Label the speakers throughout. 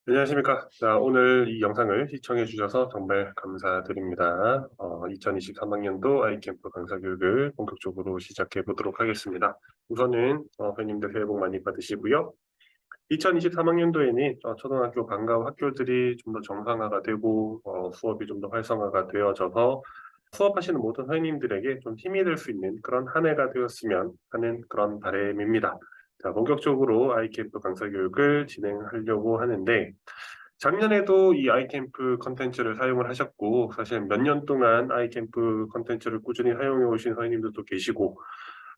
Speaker 1: 안녕하십니까. 자, 오늘 이 영상을 시청해 주셔서 정말 감사드립니다. 2023학년도 아이캠프 강사 교육을 본격적으로 시작해 보도록 하겠습니다. 우선은 회원님들 새해 복 많이 받으시고요. 2023학년도에는 초등학교 방과 학교들이 좀 더 정상화가 되고 수업이 좀 더 활성화가 되어져서 수업하시는 모든 회원님들에게 좀 힘이 될 수 있는 그런 한 해가 되었으면 하는 그런 바람입니다. 자, 본격적으로 아이캠프 강사 교육을 진행하려고 하는데 작년에도 이 아이캠프 컨텐츠를 사용을 하셨고 사실 몇 년 동안 아이캠프 컨텐츠를 꾸준히 사용해 오신 선생님들도 계시고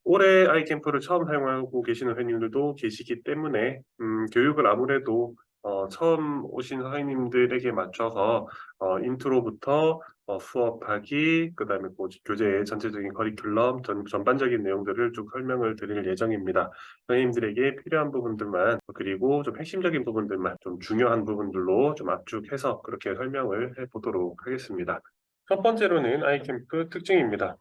Speaker 1: 올해 아이캠프를 처음 사용하고 계시는 선생님들도 계시기 때문에 교육을 아무래도 처음 오신 선생님들에게 맞춰서 인트로부터 수업하기, 그다음에 뭐 교재의 전체적인 커리큘럼, 전반적인 내용들을 쭉 설명을 드릴 예정입니다. 선생님들에게 필요한 부분들만 그리고 좀 핵심적인 부분들만 좀 중요한 부분들로 좀 압축해서 그렇게 설명을 해보도록 하겠습니다. 첫 번째로는 아이캠프 특징입니다.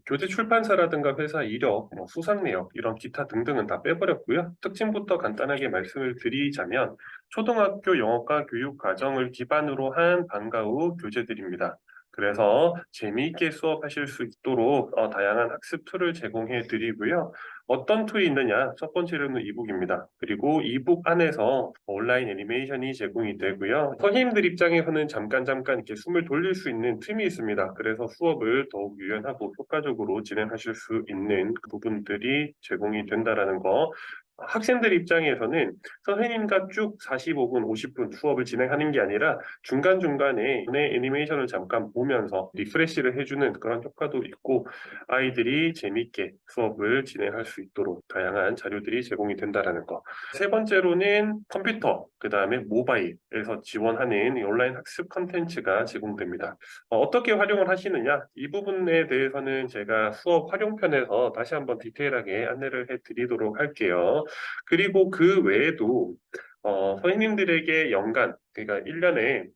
Speaker 1: 교재 출판사라든가 회사 이력, 뭐 수상 내역, 이런 기타 등등은 다 빼버렸고요. 특징부터 간단하게 말씀을 드리자면 초등학교 영어과 교육 과정을 기반으로 한 방과 후 교재들입니다. 그래서 재미있게 수업하실 수 있도록 다양한 학습 툴을 제공해 드리고요. 어떤 툴이 있느냐? 첫 번째로는 이북입니다. 그리고 이북 안에서 온라인 애니메이션이 제공이 되고요. 선생님들 입장에서는 잠깐 이렇게 숨을 돌릴 수 있는 틈이 있습니다. 그래서 수업을 더욱 유연하고 효과적으로 진행하실 수 있는 그 부분들이 제공이 된다라는 거. 학생들 입장에서는 선생님과 쭉 45분, 50분 수업을 진행하는 게 아니라 중간중간에 애니메이션을 잠깐 보면서 리프레시를 해주는 그런 효과도 있고 아이들이 재미있게 수업을 진행할 수 있도록 다양한 자료들이 제공이 된다는 거. 세 번째로는 컴퓨터, 그 다음에 모바일에서 지원하는 온라인 학습 컨텐츠가 제공됩니다. 어떻게 활용을 하시느냐? 이 부분에 대해서는 제가 수업 활용편에서 다시 한번 디테일하게 안내를 해드리도록 할게요. 그리고 그 외에도 선생님들에게 연간, 그러니까 1년에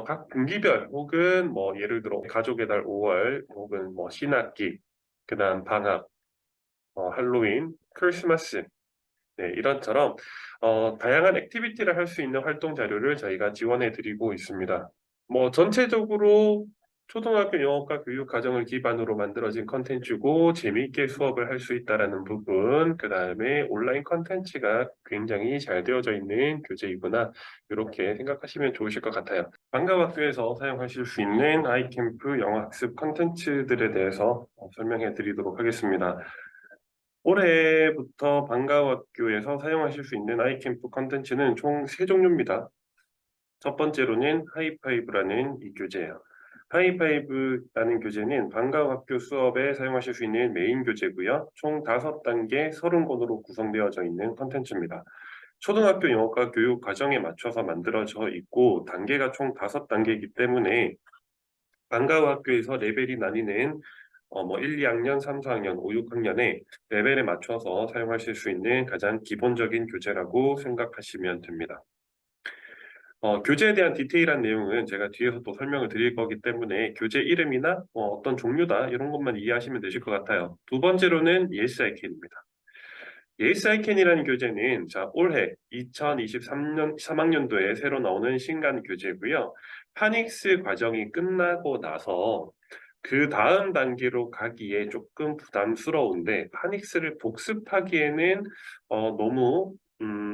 Speaker 1: 각 분기별 혹은 뭐 예를 들어 가족의 달 5월 혹은 뭐 신학기, 그다음 방학, 할로윈, 크리스마스 네, 이런처럼 다양한 액티비티를 할 수 있는 활동 자료를 저희가 지원해 드리고 있습니다. 뭐 전체적으로 초등학교 영어과 교육 과정을 기반으로 만들어진 컨텐츠고 재미있게 수업을 할 수 있다라는 부분, 그 다음에 온라인 컨텐츠가 굉장히 잘 되어져 있는 교재이구나 이렇게 생각하시면 좋으실 것 같아요. 방과학교에서 사용하실 수 있는 아이캠프 영어 학습 컨텐츠들에 대해서 설명해 드리도록 하겠습니다. 올해부터 방과학교에서 사용하실 수 있는 아이캠프 컨텐츠는 총 3종류입니다. 첫 번째로는 하이파이브라는 이 교재예요. 하이파이브라는 교재는 방과학교 수업에 사용하실 수 있는 메인 교재고요. 총 5단계 30권으로 구성되어져 있는 컨텐츠입니다. 초등학교 영어과 교육 과정에 맞춰서 만들어져 있고 단계가 총 5단계이기 때문에 방과학교에서 레벨이 나뉘는 1, 2학년, 3, 4학년, 5, 6학년의 레벨에 맞춰서 사용하실 수 있는 가장 기본적인 교재라고 생각하시면 됩니다. 교재에 대한 디테일한 내용은 제가 뒤에서 또 설명을 드릴 거기 때문에 교재 이름이나 어떤 종류다 이런 것만 이해하시면 되실 것 같아요. 두 번째로는 Yes, I Can입니다. Yes, I Can이라는 교재는 올해 2023년 3학년도에 새로 나오는 신간 교재고요. 파닉스 과정이 끝나고 나서 그 다음 단계로 가기에 조금 부담스러운데 파닉스를 복습하기에는 너무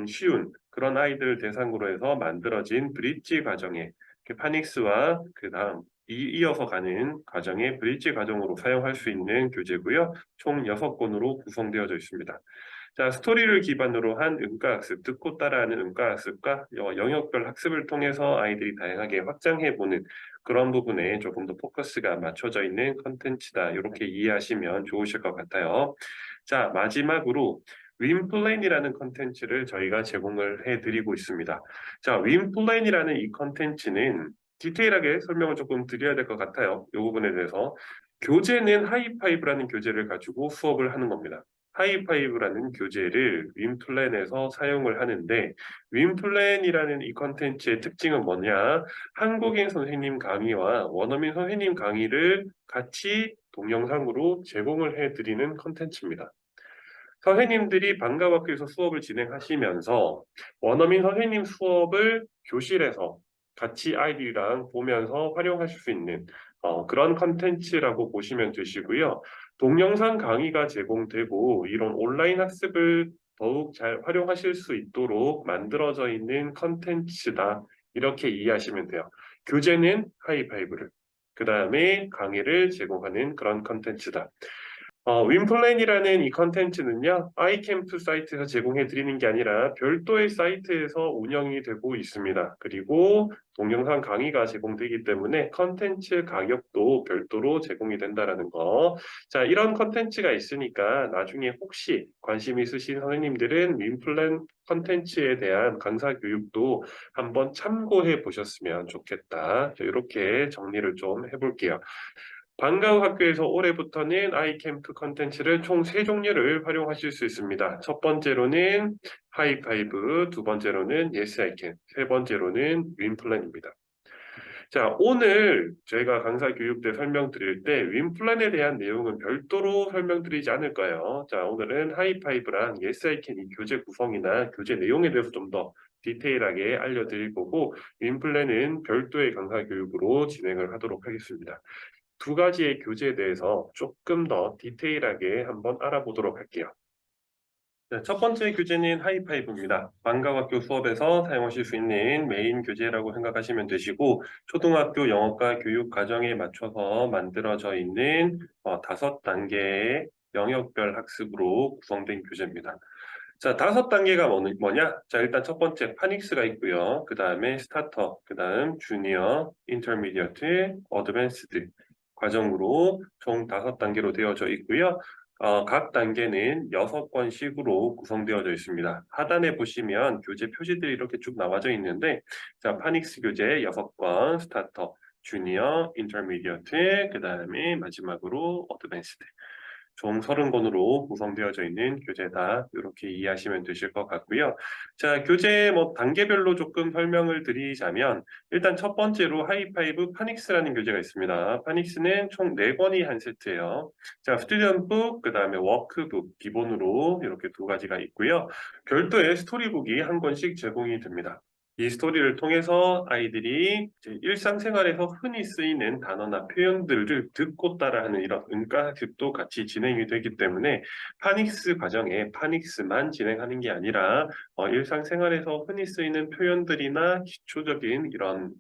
Speaker 1: 쉬운 그런 아이들 대상으로 해서 만들어진 브릿지 과정에 파닉스와 그 다음 이어서 가는 과정의 브릿지 과정으로 사용할 수 있는 교재고요. 총 6권으로 구성되어져 있습니다. 자, 스토리를 기반으로 한 음가학습, 듣고 따라하는 음가학습과 영역별 학습을 통해서 아이들이 다양하게 확장해보는 그런 부분에 조금 더 포커스가 맞춰져 있는 컨텐츠다. 이렇게 이해하시면 좋으실 것 같아요. 자, 마지막으로 윈플랜이라는 컨텐츠를 저희가 제공을 해드리고 있습니다. 자, 윈플랜이라는 이 컨텐츠는 디테일하게 설명을 조금 드려야 될 것 같아요. 이 부분에 대해서. 교재는 하이파이브라는 교재를 가지고 수업을 하는 겁니다. 하이파이브라는 교재를 윈플랜에서 사용을 하는데 윈플랜이라는 이 컨텐츠의 특징은 뭐냐? 한국인 선생님 강의와 원어민 선생님 강의를 같이 동영상으로 제공을 해드리는 컨텐츠입니다. 선생님들이 방과학교에서 수업을 진행하시면서 원어민 선생님 수업을 교실에서 같이 아이들이랑 보면서 활용하실 수 있는 그런 컨텐츠라고 보시면 되시고요. 동영상 강의가 제공되고 이런 온라인 학습을 더욱 잘 활용하실 수 있도록 만들어져 있는 컨텐츠다. 이렇게 이해하시면 돼요. 교재는 하이파이브를, 그 다음에 강의를 제공하는 그런 컨텐츠다. 윈플랜이라는 이 컨텐츠는요, 아이캠프 사이트에서 제공해 드리는 게 아니라 별도의 사이트에서 운영이 되고 있습니다. 그리고 동영상 강의가 제공되기 때문에 컨텐츠 가격도 별도로 제공이 된다라는 거. 자, 이런 컨텐츠가 있으니까 나중에 혹시 관심 있으신 선생님들은 윈플랜 컨텐츠에 대한 강사 교육도 한번 참고해 보셨으면 좋겠다. 이렇게 정리를 좀 해볼게요. 방과후 학교에서 올해부터는 아이캠프 컨텐츠를 총 3종류를 활용하실 수 있습니다. 첫 번째로는 하이파이브, 두 번째로는 Yes I Can, 세 번째로는 윈플랜입니다. 자, 오늘 저희가 강사 교육 때 설명드릴 때 윈플랜에 대한 내용은 별도로 설명드리지 않을 거예요. 자, 오늘은 하이파이브랑 Yes I Can 이 교재 구성이나 교재 내용에 대해서 좀 더 디테일하게 알려드릴 거고 윈플랜은 별도의 강사 교육으로 진행을 하도록 하겠습니다. 두 가지의 교재에 대해서 조금 더 디테일하게 한번 알아보도록 할게요. 네, 첫 번째 교재는 하이파이브입니다. 방과학교 수업에서 사용하실 수 있는 메인 교재라고 생각하시면 되시고 초등학교 영어과 교육 과정에 맞춰서 만들어져 있는 5단계의 영역별 학습으로 구성된 교재입니다. 자, 5단계가 뭐냐? 자, 일단 첫 번째 파닉스가 있고요. 그 다음에 스타터, 그 다음 주니어, 인터미디어트, 어드밴스드 과정으로 총 5단계로 되어져 있고요. 각 단계는 6권씩으로 구성되어져 있습니다. 하단에 보시면 교재 표지들이 이렇게 쭉 나와져 있는데, 자, 파닉스 교재 6권, 스타터, 주니어, 인터미디어트, 그 다음에 마지막으로 어드밴스드. 총 30권으로 구성되어져 있는 교재다. 이렇게 이해하시면 되실 것 같고요. 자, 교재 단계별로 조금 설명을 드리자면 일단 첫 번째로 하이파이브 파닉스라는 교재가 있습니다. 파닉스는 총 4권이 한 세트예요. 자, 스튜던트북, 그 다음에 워크북 기본으로 이렇게 두 가지가 있고요. 별도의 스토리북이 한 권씩 제공이 됩니다. 이 스토리를 통해서 아이들이 이제 일상생활에서 흔히 쓰이는 단어나 표현들을 듣고 따라하는 이런 음가학습도 같이 진행이 되기 때문에 파닉스 과정에 파닉스만 진행하는 게 아니라 일상생활에서 흔히 쓰이는 표현들이나 기초적인 이런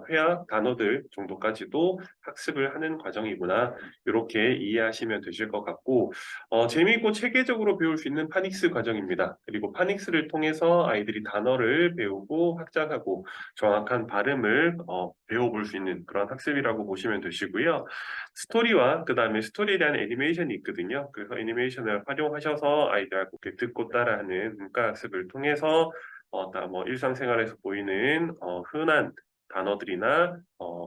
Speaker 1: 회화 단어들 정도까지도 학습을 하는 과정이구나 이렇게 이해하시면 되실 것 같고 재미있고 체계적으로 배울 수 있는 파닉스 과정입니다. 그리고 파닉스를 통해서 아이들이 단어를 배우고 학작하고 정확한 발음을 배워볼 수 있는 그런 학습이라고 보시면 되시고요. 스토리와 그 다음에 스토리에 대한 애니메이션이 있거든요. 그래서 애니메이션을 활용하셔서 아이들하고 이렇게 듣고 따라하는 문과 학습을 통해서 일상생활에서 보이는 흔한 단어들이나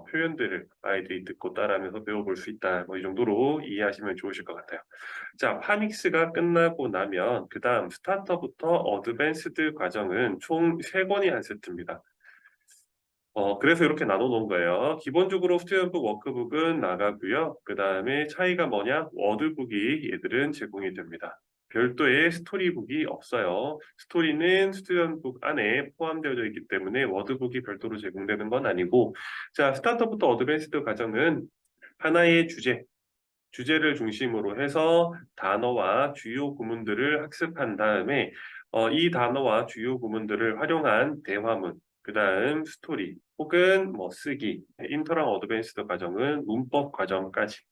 Speaker 1: 표현들을 아이들이 듣고 따라하면서 배워볼 수 있다. 이 정도로 이해하시면 좋으실 것 같아요. 자, 파닉스가 끝나고 나면 그 다음 스타터부터 어드밴스드 과정은 총 3권이 한 세트입니다. 그래서 이렇게 나눠 놓은 거예요. 기본적으로 스튜던트북 워크북은 나가고요. 그 다음에 차이가 뭐냐? 워드북이 얘들은 제공이 됩니다. 별도의 스토리북이 없어요. 스토리는 스튜던트북 안에 포함되어 있기 때문에 워드북이 별도로 제공되는 건 아니고 자, 스타터부터 어드밴스드 과정은 하나의 주제를 중심으로 해서 단어와 주요 구문들을 학습한 다음에 이 단어와 주요 구문들을 활용한 대화문, 그 다음 스토리, 혹은 쓰기, 인터랑 어드밴스드 과정은 문법 과정까지.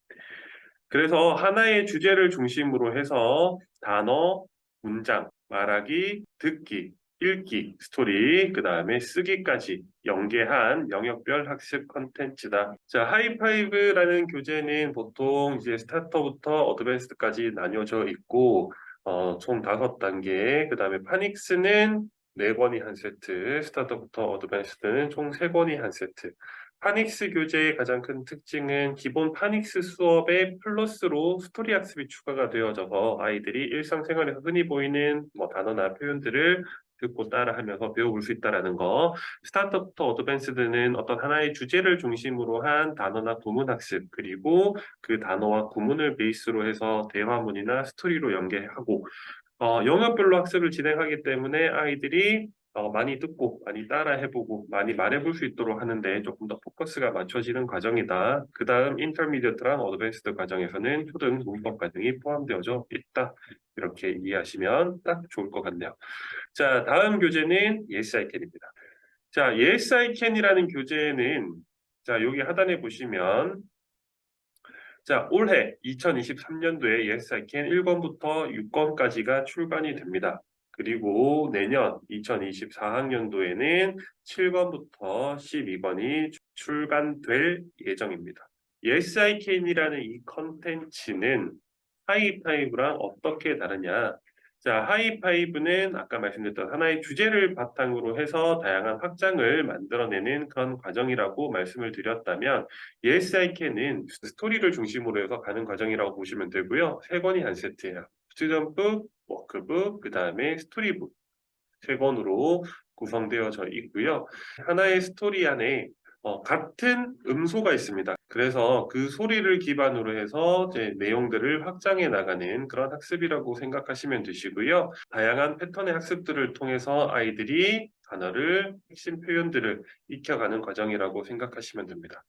Speaker 1: 그래서 하나의 주제를 중심으로 해서 단어, 문장, 말하기, 듣기, 읽기, 스토리, 그 다음에 쓰기까지 연계한 영역별 학습 컨텐츠다. 자, 하이파이브라는 교재는 보통 이제 스타터부터 어드밴스드까지 나뉘어져 있고, 총 5단계, 그 다음에 파닉스는 4권이 한 세트, 스타터부터 어드밴스드는 총 3권이 한 세트. 파닉스 교재의 가장 큰 특징은 기본 파닉스 수업에 플러스로 스토리 학습이 추가가 되어져서 아이들이 일상생활에서 흔히 보이는 단어나 표현들을 듣고 따라하면서 배워볼 수 있다는 거. 스타트부터 어드밴스드는 어떤 하나의 주제를 중심으로 한 단어나 구문 학습, 그리고 그 단어와 구문을 베이스로 해서 대화문이나 스토리로 연계하고 영역별로 학습을 진행하기 때문에 아이들이 많이 듣고 많이 따라해보고 많이 말해볼 수 있도록 하는데 조금 더 포커스가 맞춰지는 과정이다. 그 다음 인터미디어트랑 어드밴스드 과정에서는 초등 문법 과정이 포함되어져 있다. 이렇게 이해하시면 딱 좋을 것 같네요. 자, 다음 교재는 Yes, I Can입니다. 자, Yes, I Can이라는 교재는 자, 여기 하단에 보시면 자, 올해 2023년도에 Yes, I Can 1권부터 6권까지가 출간이 됩니다. 그리고 내년 2024학년도에는 7권부터 12권이 출간될 예정입니다. Yes, I Can이라는 이 컨텐츠는 하이파이브랑 어떻게 다르냐? 자, 하이파이브는 아까 말씀드렸던 하나의 주제를 바탕으로 해서 다양한 확장을 만들어내는 그런 과정이라고 말씀을 드렸다면 Yes, I Can은 스토리를 중심으로 해서 가는 과정이라고 보시면 되고요. 세 권이 한 세트예요. 스튜던북, 워크북, 그 다음에 스토리북 세 권으로 구성되어져 있고요. 하나의 스토리 안에 같은 음소가 있습니다. 그래서 그 소리를 기반으로 해서 이제 내용들을 확장해 나가는 그런 학습이라고 생각하시면 되시고요. 다양한 패턴의 학습들을 통해서 아이들이 단어를, 핵심 표현들을 익혀가는 과정이라고 생각하시면 됩니다.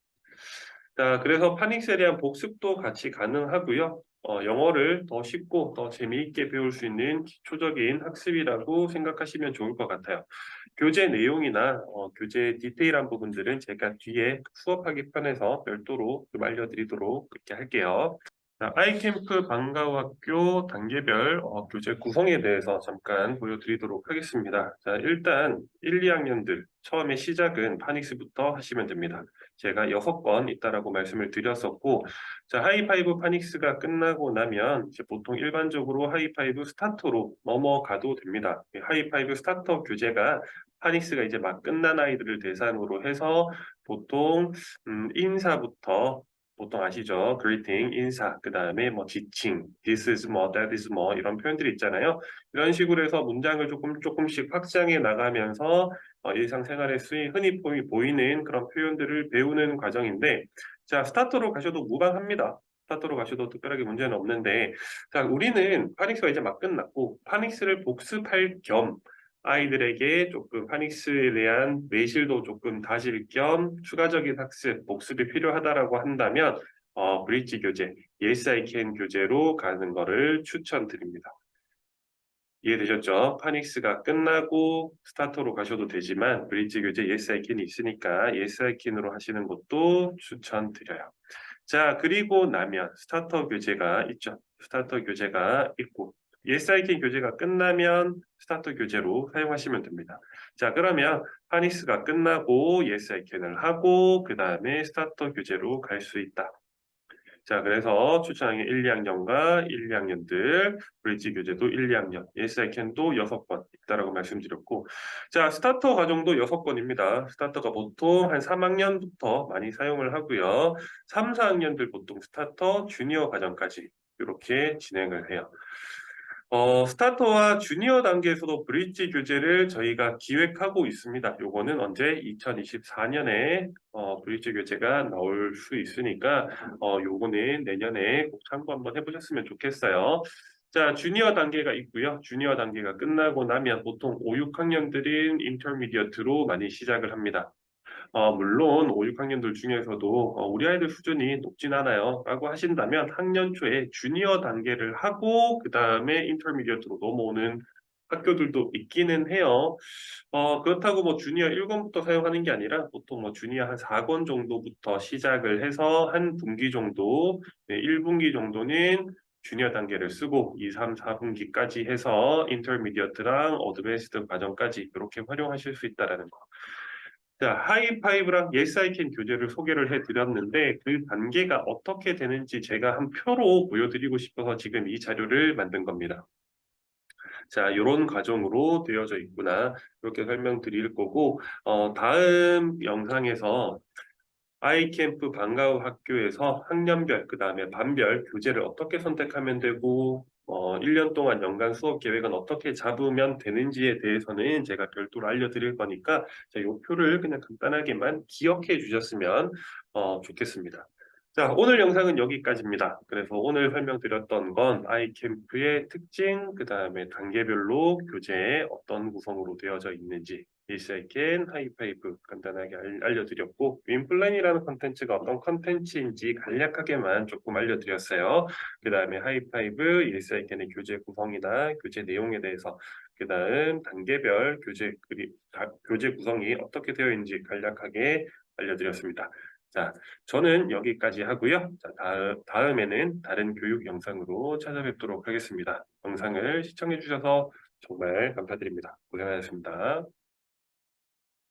Speaker 1: 자, 그래서 파닉스에 대한 복습도 같이 가능하고요. 영어를 더 쉽고 더 재미있게 배울 수 있는 기초적인 학습이라고 생각하시면 좋을 것 같아요. 교재 내용이나 교재 디테일한 부분들은 제가 뒤에 수업하기 편해서 별도로 좀 알려드리도록 그렇게 할게요. 자, 아이캠프 방과후학교 단계별 교재 구성에 대해서 잠깐 보여드리도록 하겠습니다. 자, 일단 1, 2학년들 처음에 시작은 파닉스부터 하시면 됩니다. 제가 6권 있다라고 말씀을 드렸었고, 자, 하이파이브 파닉스가 끝나고 나면 이제 보통 일반적으로 하이파이브 스타터로 넘어가도 됩니다. 하이파이브 스타터 교재가 파닉스가 이제 막 끝난 아이들을 대상으로 해서 보통 인사부터 보통 아시죠? greeting, 인사, 그 다음에 뭐 지칭, this is 뭐, that is 뭐 이런 표현들이 있잖아요. 이런 식으로 해서 문장을 조금씩 확장해 나가면서 일상생활에 흔히 보이는 그런 표현들을 배우는 과정인데 자, 스타터로 가셔도 무방합니다. 스타터로 가셔도 특별하게 문제는 없는데 자, 우리는 파닉스가 이제 막 끝났고 파닉스를 복습할 겸 아이들에게 조금 파닉스에 대한 내실도 조금 다질 겸 추가적인 학습, 복습이 필요하다라고 한다면 브릿지 교재, Yes I Can 교재로 가는 거를 추천드립니다. 이해되셨죠? 파닉스가 끝나고 스타터로 가셔도 되지만 브릿지 교재 Yes I Can이 있으니까 Yes I Can으로 하시는 것도 추천드려요. 자, 그리고 나면 스타터 교재가 있죠. 스타터 교재가 있고 Yes I Can 교재가 끝나면 스타터 교재로 사용하시면 됩니다. 자, 그러면 파닉스가 끝나고 Yes I Can을 하고 그 다음에 스타터 교재로 갈 수 있다. 자, 그래서 추천하는 게 1, 2학년과 1, 2학년들, 브릿지 교재도 1, 2학년, Yes I Can도 6권 있다라고 말씀드렸고, 자, 스타터 과정도 6권입니다. 스타터가 보통 한 3학년부터 많이 사용을 하고요. 3, 4학년들 보통 스타터, 주니어 과정까지 이렇게 진행을 해요. 스타터와 주니어 단계에서도 브릿지 교재를 저희가 기획하고 있습니다. 요거는 언제? 2024년에 브릿지 교재가 나올 수 있으니까 요거는 내년에 꼭 참고 한번 해보셨으면 좋겠어요. 자, 주니어 단계가 있고요. 주니어 단계가 끝나고 나면 보통 5, 6학년들은 인터미디어트로 많이 시작을 합니다. 물론 5, 6학년들 중에서도 우리 아이들 수준이 높진 않아요 라고 하신다면 학년 초에 주니어 단계를 하고 그 다음에 인터미디어트로 넘어오는 학교들도 있기는 해요. 그렇다고 뭐 주니어 1권부터 사용하는 게 아니라 보통 뭐 주니어 한 4권 정도부터 시작을 해서 한 분기 정도, 네, 1분기 정도는 주니어 단계를 쓰고 2, 3, 4분기까지 해서 인터미디어트랑 어드밴스드 과정까지 이렇게 활용하실 수 있다는 거. 자, 하이파이브랑 Yes I Can 교재를 소개를 해드렸는데 그 단계가 어떻게 되는지 제가 한 표로 보여드리고 싶어서 지금 이 자료를 만든 겁니다. 자, 이런 과정으로 되어져 있구나 이렇게 설명드릴 거고 다음 영상에서 아이캠프 방과후 학교에서 학년별, 그 다음에 반별 교재를 어떻게 선택하면 되고 1년 동안 연간 수업 계획은 어떻게 잡으면 되는지에 대해서는 제가 별도로 알려드릴 거니까 이 표를 그냥 간단하게만 기억해 주셨으면 좋겠습니다. 자, 오늘 영상은 여기까지입니다. 그래서 오늘 설명드렸던 건 아이캠프의 특징, 그 다음에 단계별로 교재에 어떤 구성으로 되어져 있는지, 일사이켄, 하이파이브 간단하게 알려드렸고, 윈플랜이라는 컨텐츠가 어떤 컨텐츠인지 간략하게만 조금 알려드렸어요. 그 다음에 하이파이브, 일사이켄의 교재 구성이나 교재 내용에 대해서, 그 다음 단계별 교재 구성이 어떻게 되어 있는지 간략하게 알려드렸습니다. 자, 저는 여기까지 하고요. 자, 다음에는 다른 교육 영상으로 찾아뵙도록 하겠습니다. 영상을 시청해 주셔서 정말 감사드립니다. 고생하셨습니다.